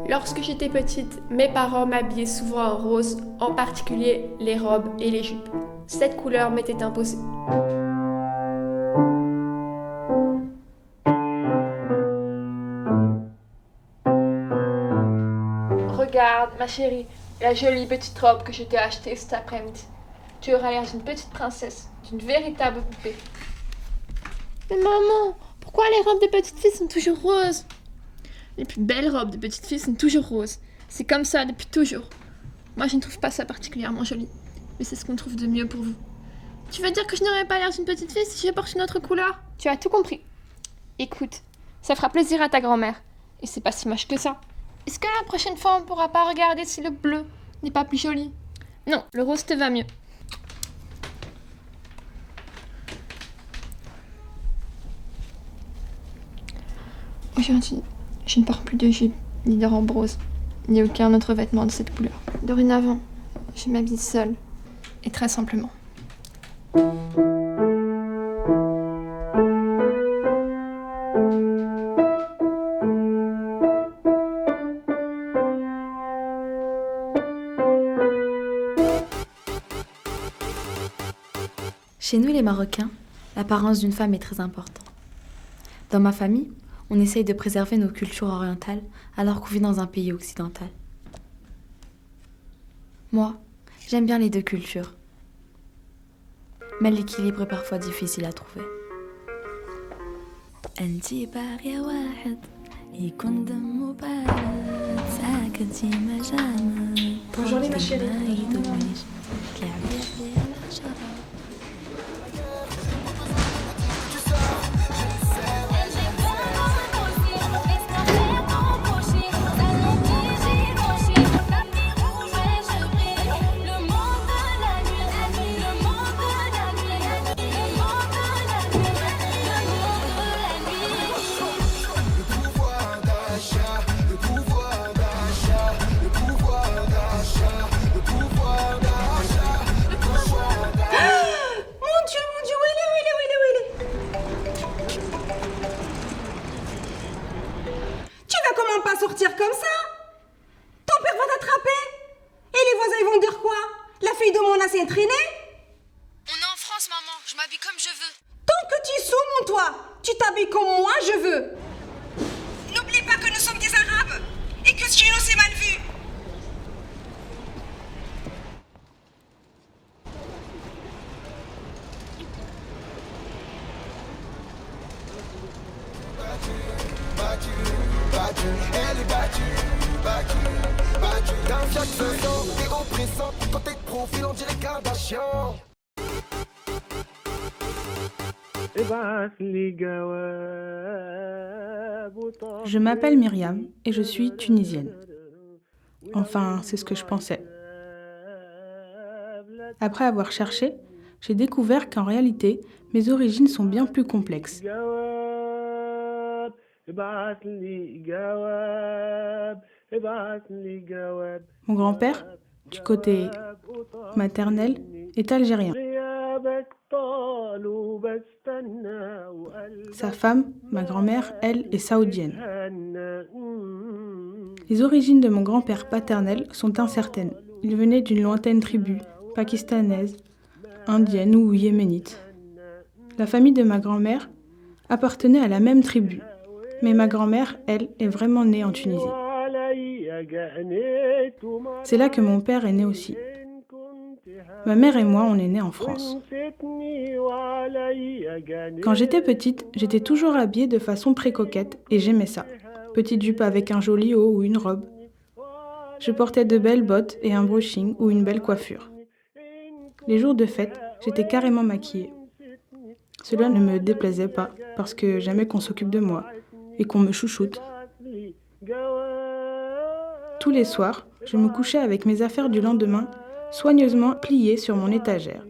Lorsque j'étais petite, mes parents m'habillaient souvent en rose, en particulier les robes et les jupes. Cette couleur m'était imposée. Regarde, ma chérie, la jolie petite robe que je t'ai achetée cet après-midi. Tu auras l'air d'une petite princesse, d'une véritable poupée. Mais maman, pourquoi les robes de petites filles sont toujours roses ? Les plus belles robes de petites filles sont toujours roses. C'est comme ça depuis toujours. Moi, je ne trouve pas ça particulièrement joli. Mais c'est ce qu'on trouve de mieux pour vous. Tu veux dire que je n'aurais pas l'air d'une petite fille si je porte une autre couleur ? Tu as tout compris. Écoute, ça fera plaisir à ta grand-mère. Et c'est pas si moche que ça. Est-ce que la prochaine fois, on ne pourra pas regarder si le bleu n'est pas plus joli ? Non, le rose te va mieux. Aujourd'hui, je ne porte plus de jupe, ni de robe rose, ni aucun autre vêtement de cette couleur. Dorénavant, je m'habille seule, et très simplement. Chez nous les Marocains, l'apparence d'une femme est très importante. Dans ma famille, on essaye de préserver nos cultures orientales alors qu'on vit dans un pays occidental. Moi, j'aime bien les deux cultures. Mais l'équilibre est parfois difficile à trouver. Bonjour ma chérie. Sortir comme ça? Ton père va t'attraper? Et les voisins, ils vont dire quoi? La fille de mon ancien traîné? On est en France, maman. Je m'habille comme je veux. Tant que tu sous, mon toi, tu t'habilles comme moi je veux. N'oublie pas que nous sommes des Arabes et que chez nous c'est mal vu. Elle est battue. Dans chaque saison, t'es oppressant. Quand t'es de profil, on dirait Kardashian. Je m'appelle Myriam et je suis tunisienne. Enfin, c'est ce que je pensais. Après avoir cherché, j'ai découvert qu'en réalité, mes origines sont bien plus complexes. Mon grand-père, du côté maternel, est algérien. Sa femme, ma grand-mère, elle, est saoudienne. Les origines de mon grand-père paternel sont incertaines. Il venait d'une lointaine tribu, pakistanaise, indienne ou yéménite. La famille de ma grand-mère appartenait à la même tribu. Mais ma grand-mère, elle, est vraiment née en Tunisie. C'est là que mon père est né aussi. Ma mère et moi, on est nés en France. Quand j'étais petite, j'étais toujours habillée de façon précoquette et j'aimais ça. Petite jupe avec un joli haut ou une robe. Je portais de belles bottes et un brushing ou une belle coiffure. Les jours de fête, j'étais carrément maquillée. Cela ne me déplaisait pas parce que j'aimais qu'on s'occupe de moi et qu'on me chouchoute. Tous les soirs, je me couchais avec mes affaires du lendemain soigneusement pliées sur mon étagère.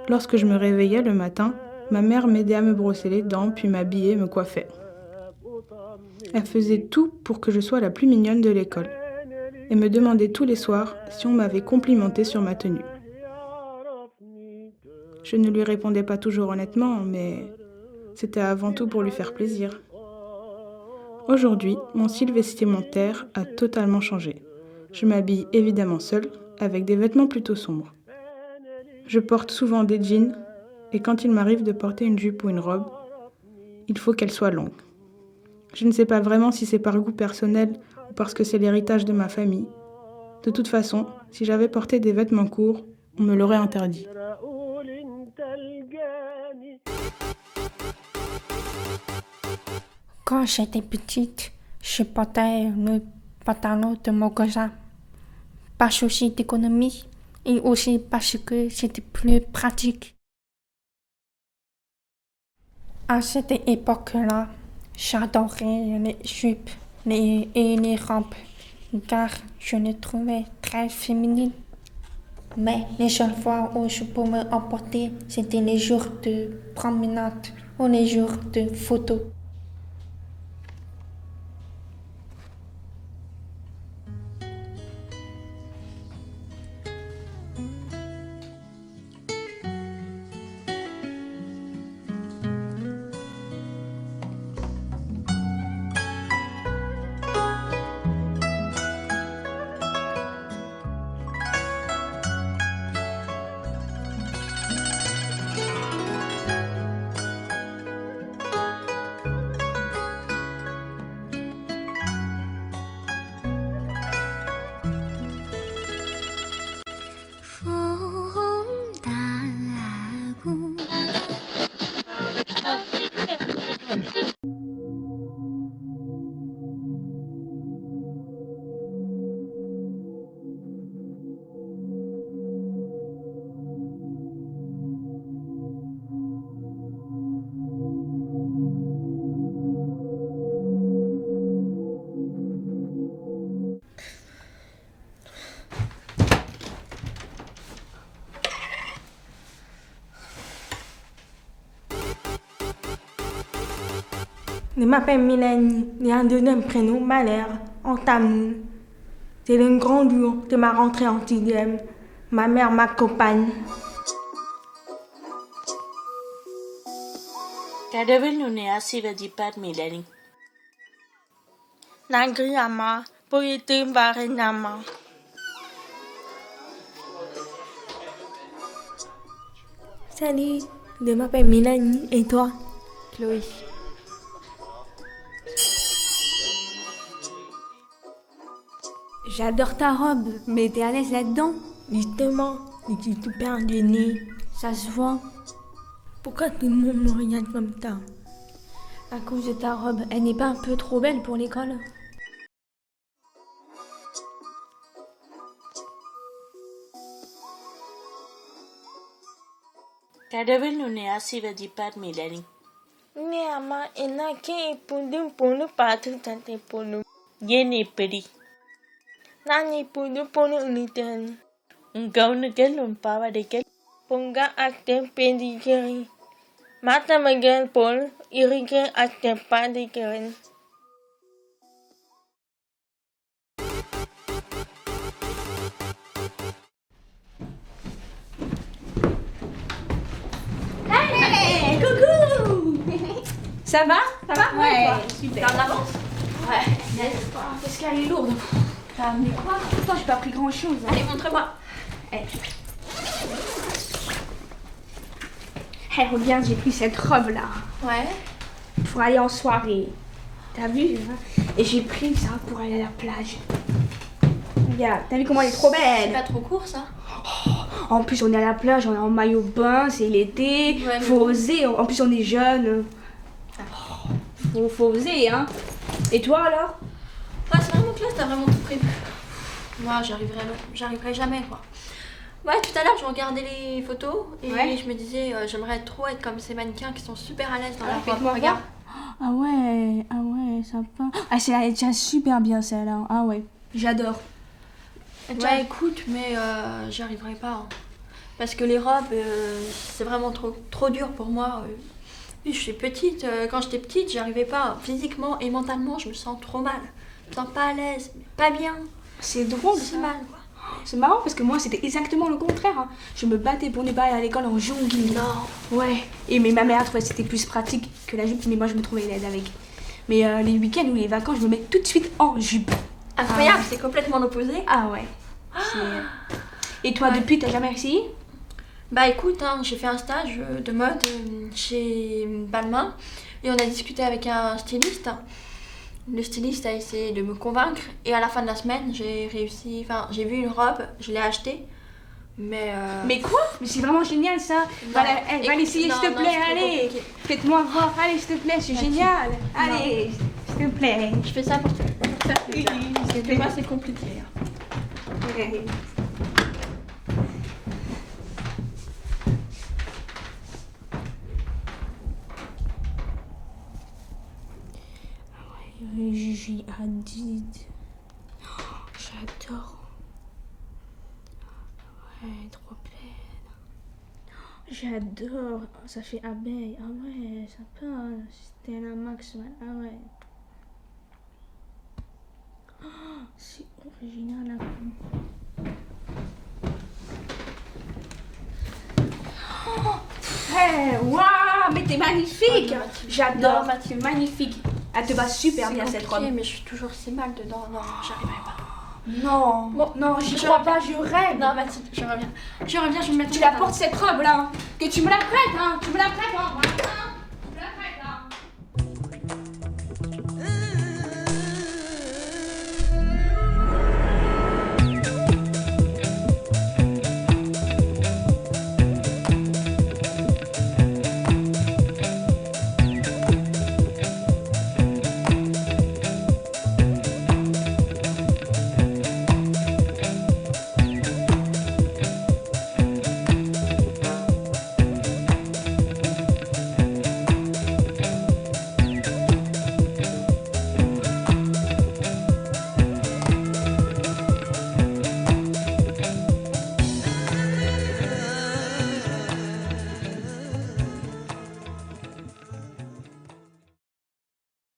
Lorsque je me réveillais le matin, ma mère m'aidait à me brosser les dents, puis m'habillait et me coiffait. Elle faisait tout pour que je sois la plus mignonne de l'école et me demandait tous les soirs si on m'avait complimenté sur ma tenue. Je ne lui répondais pas toujours honnêtement, mais c'était avant tout pour lui faire plaisir. Aujourd'hui, mon style vestimentaire a totalement changé. Je m'habille évidemment seule, avec des vêtements plutôt sombres. Je porte souvent des jeans, et quand il m'arrive de porter une jupe ou une robe, il faut qu'elle soit longue. Je ne sais pas vraiment si c'est par goût personnel ou parce que c'est l'héritage de ma famille. De toute façon, si j'avais porté des vêtements courts, on me l'aurait interdit. Quand j'étais petite, je portais le pantalon de mon cousin. Par souci d'économie et aussi parce que c'était plus pratique. À cette époque-là, j'adorais les jupes et les robes car je les trouvais très féminines. Mais les seules fois où je pouvais en porter, c'était les jours de promenade ou les jours de photo. Je m'appelle Mélanie, j'ai un deuxième prénom, Malère, en tamoul. C'est le grand jour de ma rentrée en sixième. Ma mère m'accompagne. Kadavil nune asivadipat Mélanie. Nagriama, Poété Barenama. Salut, je m'appelle Mélanie, et toi? Chloé. J'adore ta robe, mais t'es à l'aise là-dedans? Justement, je suis super gênée. Ça se voit. Pourquoi tout le monde me regarde comme ça? À cause de ta robe, elle n'est pas un peu trop belle pour l'école? Kadavil nune asivadipat Mélanie. Mais ama enake punu patu tante punu. Yene peri. Nani punu uniten. Ungaunagel unpavadegel. Ponga acte pendigeri. Mata magel pol irige acte padigeren. Hey, coucou. Ça va? Ça va? Ouais, super. T'es en avance? Ouais. Qu'est-ce qu'elle est lourde? T'as amené quoi? Pourtant, j'ai pas pris grand-chose. Allez, montre-moi. Hey, regarde, j'ai pris cette robe-là. Ouais. Pour aller en soirée. T'as vu? Et j'ai pris ça pour aller à la plage. Regarde, t'as vu comment elle est trop belle? C'est pas trop court ça? En plus, on est à la plage, on est en maillot de bain, c'est l'été. Ouais, faut oser. En plus, on est jeunes. Faut oser, hein. Et toi alors? Ouais, c'est vraiment classe, t'as vraiment tout prévu. Moi, j'arriverai jamais quoi. Ouais, tout à l'heure, je regardais les photos et je me disais, j'aimerais trop être comme ces mannequins qui sont super à l'aise dans leur robe. Regarde. Ah ouais, sympa. Ah, elle tient super bien celle-là. Ah ouais, j'adore. Ouais, écoute, mais j'y arriverai pas. Hein. Parce que les robes, c'est vraiment trop dur pour moi. Puis je suis petite, quand j'étais petite, j'arrivais pas physiquement et mentalement, je me sens trop mal. Je me sens pas à l'aise, pas bien. C'est drôle, C'est ça. mal, quoi. C'est marrant parce que moi c'était exactement le contraire. Hein. Je me battais pour ne pas aller à l'école en jogging. Non. Ouais. Mais ma mère trouvait que c'était plus pratique que la jupe, mais moi je me trouvais l'aise avec. Mais les week-ends ou les vacances, je me mets tout de suite en jupe. Incroyable, Ah. c'est complètement l'opposé. Ah ouais. Et toi, depuis, t'as jamais essayé? Bah écoute, hein, j'ai fait un stage de mode chez Balmain et on a discuté avec un styliste. Le styliste a essayé de me convaincre et à la fin de la semaine, j'ai réussi, enfin j'ai vu une robe, je l'ai achetée. Mais quoi? Mais c'est vraiment génial ça. Va l'essayer s'il te plaît, allez. Faites-moi voir, allez s'il te plaît, c'est génial. Allez, s'il te plaît. Je fais ça pour te faire plaisir. Parce que moi c'est compliqué. Ouais. Gigi Hadid. Oh, j'adore. Ouais, trop belle. J'adore. Ça fait abeille. Ah ouais, ça passe. Stella Maxwell. Ah ouais. Oh, c'est original. Hey, waouh, mais t'es magnifique. J'adore. C'est magnifique. Elle te va super bien cette robe. Mais je suis toujours si mal dedans. Non, j'arriverai pas. Non, Bon, non, j'y crois pas, je rêve. Non, Mathilde, je reviens. Je reviens, je vais me mettre. Tu la portes cette robe là. Que tu me la prêtes, hein. Tu me la prêtes, hein.